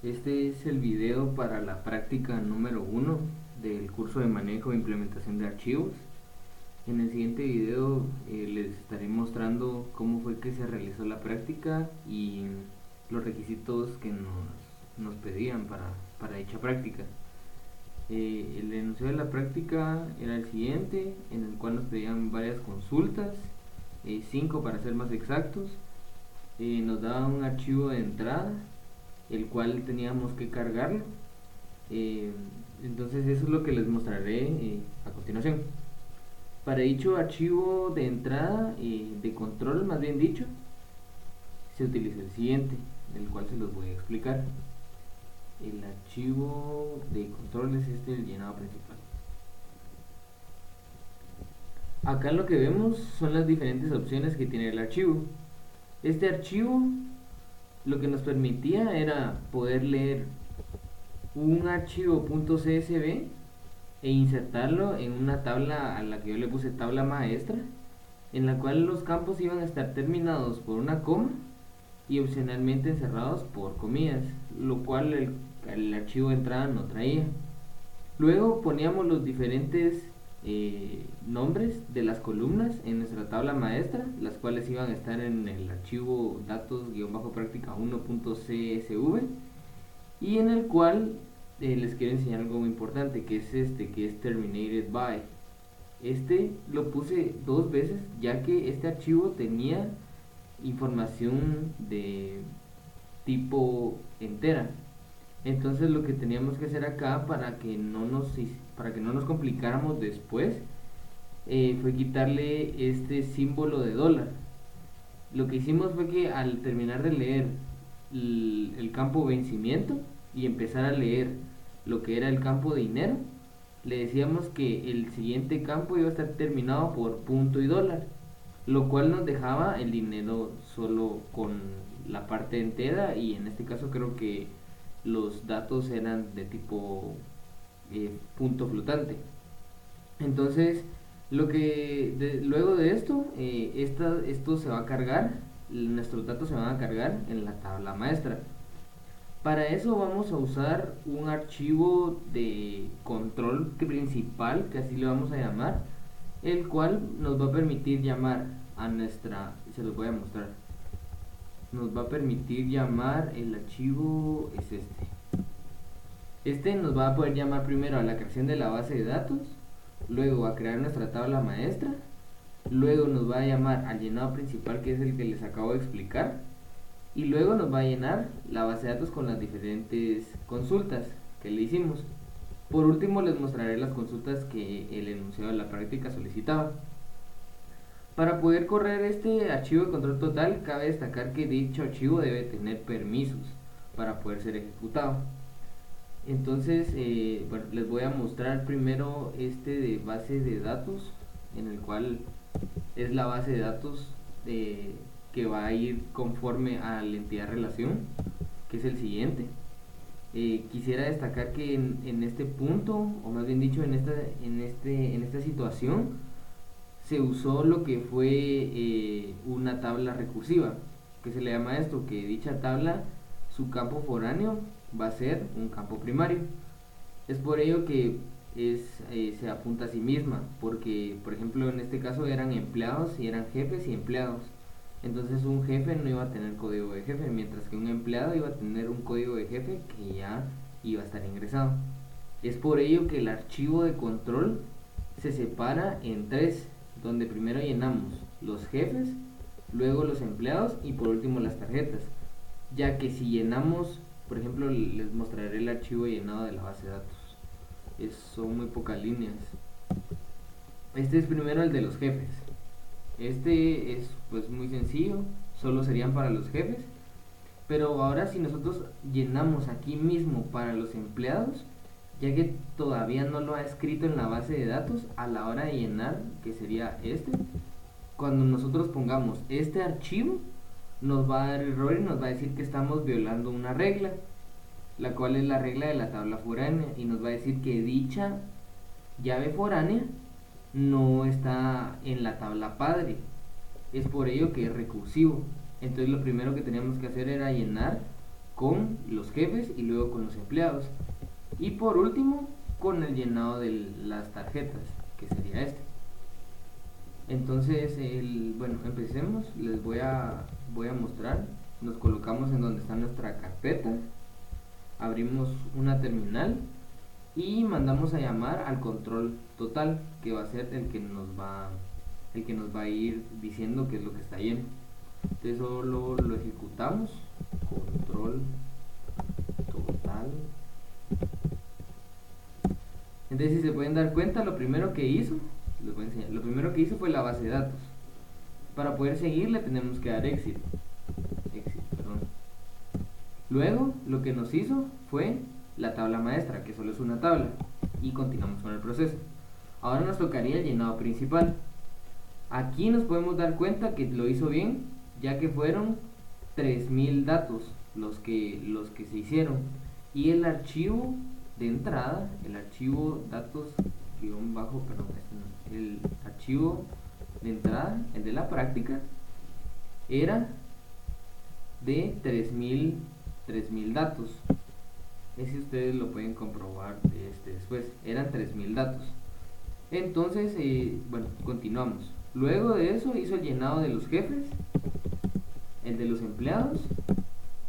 Este es el video para la práctica número 1 del curso de manejo e implementación de archivos. En el siguiente video les estaré mostrando cómo fue que se realizó la práctica y los requisitos que nos pedían para dicha práctica. El enunciado de la práctica era el siguiente, en el cual nos pedían varias consultas, 5 para ser más exactos. Nos daban un archivo de entrada, el cual teníamos que cargarlo. Entonces eso es lo que les mostraré a continuación. Para dicho archivo de entrada, de control más bien dicho, se utiliza el siguiente, el cual se los voy a explicar. El archivo de control es el llenado principal. Acá lo que vemos son las diferentes opciones que tiene el archivo. Este archivo lo que nos permitía era poder leer un archivo .csv e insertarlo en una tabla a la que yo le puse tabla maestra, en la cual los campos iban a estar terminados por una coma y opcionalmente encerrados por comillas, lo cual el archivo de entrada no traía. Luego poníamos los diferentes nombres de las columnas en nuestra tabla maestra, las cuales iban a estar en el archivo datos-práctica 1.csv, y en el cual les quiero enseñar algo muy importante, que es que es terminated by. Lo puse 2 veces, ya que este archivo tenía información de tipo entera. Entonces lo que teníamos que hacer acá para que no nos complicáramos después, fue quitarle este símbolo de dólar. Lo que hicimos fue que al terminar de leer el campo vencimiento y empezar a leer lo que era el campo de dinero, le decíamos que el siguiente campo iba a estar terminado por punto y dólar, lo cual nos dejaba el dinero solo con la parte entera, y en este caso creo que los datos eran de tipo punto flotante. Entonces luego de esto, esto se va a cargar, nuestros datos se van a cargar en la tabla maestra. Para eso vamos a usar un archivo de control principal, que así le vamos a llamar, el cual nos va a permitir llamar a nuestra, se los voy a mostrar, nos va a permitir llamar, el archivo es nos va a poder llamar primero a la creación de la base de datos, luego a crear nuestra tabla maestra, luego nos va a llamar al llenado principal, que es el que les acabo de explicar, y luego nos va a llenar la base de datos con las diferentes consultas que le hicimos. Por último les mostraré las consultas que el enunciado de la práctica solicitaba. Para poder correr este archivo de control total, cabe destacar que dicho archivo debe tener permisos para poder ser ejecutado. Entonces, bueno, les voy a mostrar primero de base de datos, en el cual es la base de datos que va a ir conforme a la entidad relación, que es el siguiente. Quisiera destacar que en este punto, o más bien dicho en esta situación, se usó lo que fue una tabla recursiva, que se le llama esto, que dicha tabla, su campo foráneo va a ser un campo primario. Es por ello que se apunta a sí misma, porque por ejemplo en este caso eran empleados y eran jefes y empleados. Entonces un jefe no iba a tener código de jefe, mientras que un empleado iba a tener un código de jefe que ya iba a estar ingresado. Es por ello que el archivo de control se separa en 3, donde primero llenamos los jefes, luego los empleados y por último las tarjetas, ya que si llenamos, por ejemplo, les mostraré el archivo llenado de la base de datos, son muy pocas líneas. Este es primero el de los jefes. Este es pues muy sencillo, solo serían para los jefes. Pero ahora si nosotros llenamos aquí mismo para los empleados, ya que todavía no lo ha escrito en la base de datos, a la hora de llenar, que sería cuando nosotros pongamos este archivo, nos va a dar error y nos va a decir que estamos violando una regla, la cual es la regla de la tabla foránea, y nos va a decir que dicha llave foránea no está en la tabla padre. Es por ello que es recursivo. Entonces lo primero que teníamos que hacer era llenar con los jefes y luego con los empleados. Y por último, con el llenado de las tarjetas, que sería este. Entonces, bueno, empecemos. Les voy a mostrar. Nos colocamos en donde está nuestra carpeta, abrimos una terminal y mandamos a llamar al control total, que va a ser el que nos va a ir diciendo qué es lo que está lleno. Entonces solo lo ejecutamos, control total. Entonces, si se pueden dar cuenta, lo primero que hizo, les voy a enseñar, lo primero que hizo fue la base de datos. Para poder seguirle tenemos que dar exit, perdón. Luego lo que nos hizo fue la tabla maestra, que solo es una tabla, y continuamos con el proceso. Ahora nos tocaría el llenado principal. Aquí nos podemos dar cuenta que lo hizo bien, ya que fueron 3000 datos los que se hicieron, y el archivo de entrada, el archivo datos guión bajo, perdón, el archivo de entrada, el de la práctica, era de 3000 datos. Ese ustedes lo pueden comprobar después, eran 3000 datos. Entonces, bueno, continuamos. Luego de eso hizo el llenado de los jefes, el de los empleados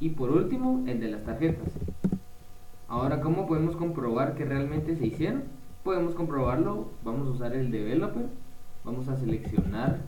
y por último el de las tarjetas. Ahora, ¿cómo podemos comprobar que realmente se hicieron? Podemos comprobarlo, vamos a usar el developer, vamos a seleccionar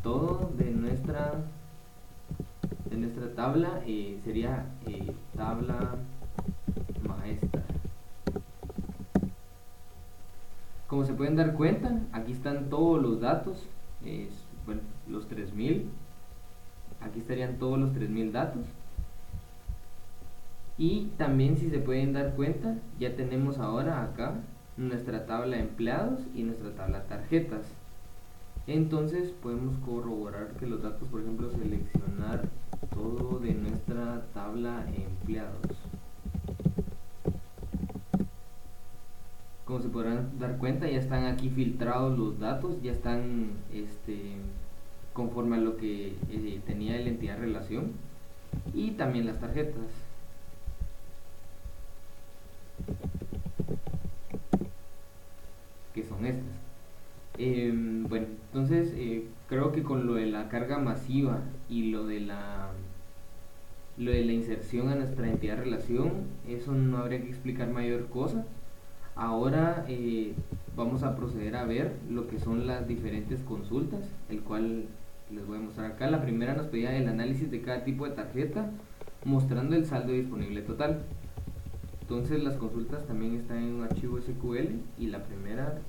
todo de nuestra tabla, sería tabla maestra. Como se pueden dar cuenta, aquí están todos los datos, bueno, los 3000, aquí estarían todos los 3000 datos. Y también, si se pueden dar cuenta, ya tenemos ahora acá nuestra tabla empleados y nuestra tabla tarjetas. Entonces podemos corroborar que los datos, por ejemplo, seleccionar todo de nuestra tabla empleados. Como se podrán dar cuenta, ya están aquí filtrados los datos, ya están conforme a lo que tenía la entidad relación, y también las tarjetas. Que son estas. Bueno, entonces creo que con lo de la carga masiva y lo de la inserción a nuestra entidad relación, eso no habría que explicar mayor cosa. Ahora vamos a proceder a ver lo que son las diferentes consultas, el cual les voy a mostrar acá. La primera nos pedía el análisis de cada tipo de tarjeta, mostrando el saldo disponible total. Entonces las consultas también están en un archivo SQL y la primera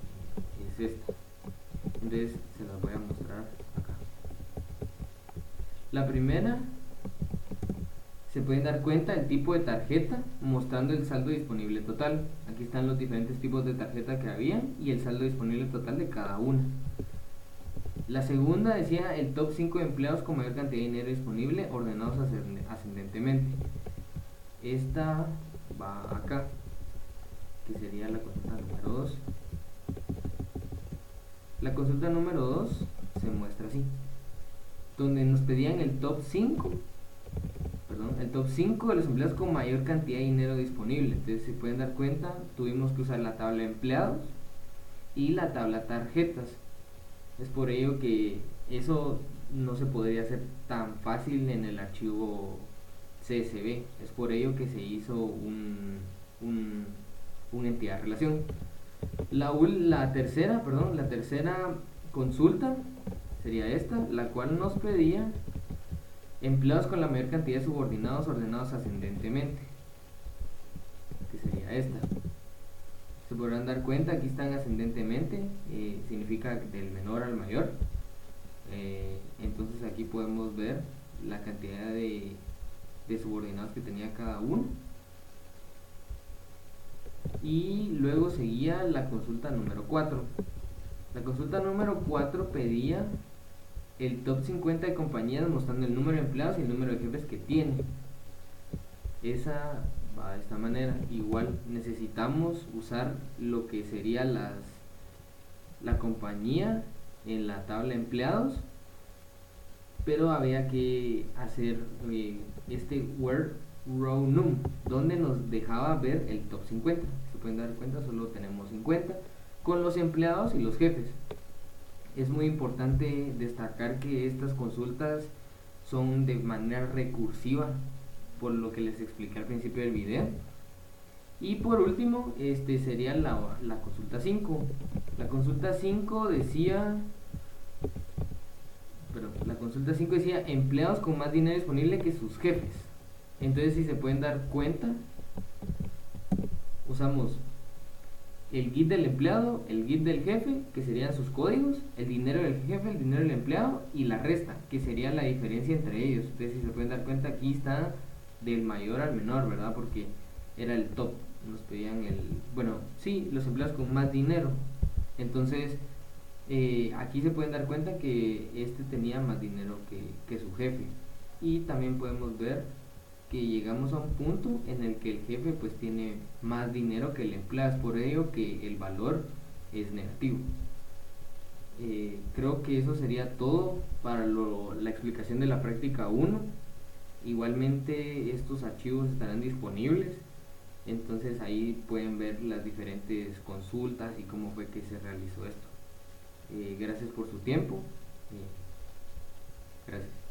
es esta. Entonces se las voy a mostrar acá. La primera, se pueden dar cuenta el tipo de tarjeta mostrando el saldo disponible total. Aquí están los diferentes tipos de tarjeta que había y el saldo disponible total de cada una. La segunda decía el top 5 de empleados con mayor cantidad de dinero disponible ordenados ascendentemente. Esta va acá, que sería la consulta número 2. La consulta número 2 se muestra así, donde nos pedían el top 5 de los empleados con mayor cantidad de dinero disponible. Entonces, si pueden dar cuenta, tuvimos que usar la tabla empleados y la tabla tarjetas. Es por ello que eso no se podría hacer tan fácil en el archivo CSV. Es por ello que se hizo una entidad relación. La tercera consulta sería esta, la cual nos pedía empleados con la mayor cantidad de subordinados ordenados ascendentemente, que sería esta. Se podrán dar cuenta, aquí están ascendentemente, significa del menor al mayor. Entonces aquí podemos ver la cantidad de subordinados que tenía cada uno. Y luego seguía la consulta número 4. La consulta número 4 pedía el top 50 de compañías mostrando el número de empleados y el número de jefes que tiene. Esa va de esta manera. Igual necesitamos usar lo que sería la compañía en la tabla empleados, pero había que hacer este where row num, donde nos dejaba ver el top 50. Se pueden dar cuenta, solo tenemos 50 con los empleados y los jefes. Es muy importante destacar que estas consultas son de manera recursiva, por lo que les expliqué al principio del video. Y por último, sería la consulta 5. La consulta 5 decía, empleados con más dinero disponible que sus jefes. Entonces, si se pueden dar cuenta, usamos el GIT del empleado, el GIT del jefe, que serían sus códigos, el dinero del jefe, el dinero del empleado y la resta, que sería la diferencia entre ellos. Entonces, si se pueden dar cuenta, aquí está del mayor al menor, ¿verdad? Porque era el top. Nos pedían los empleados con más dinero. Entonces, aquí se pueden dar cuenta que tenía más dinero que su jefe. Y también podemos ver que llegamos a un punto en el que el jefe pues tiene más dinero que el empleado, es por ello que el valor es negativo. Creo que eso sería todo para la explicación de la práctica 1. Igualmente estos archivos estarán disponibles, entonces ahí pueden ver las diferentes consultas y cómo fue que se realizó esto. Gracias por su tiempo. Gracias.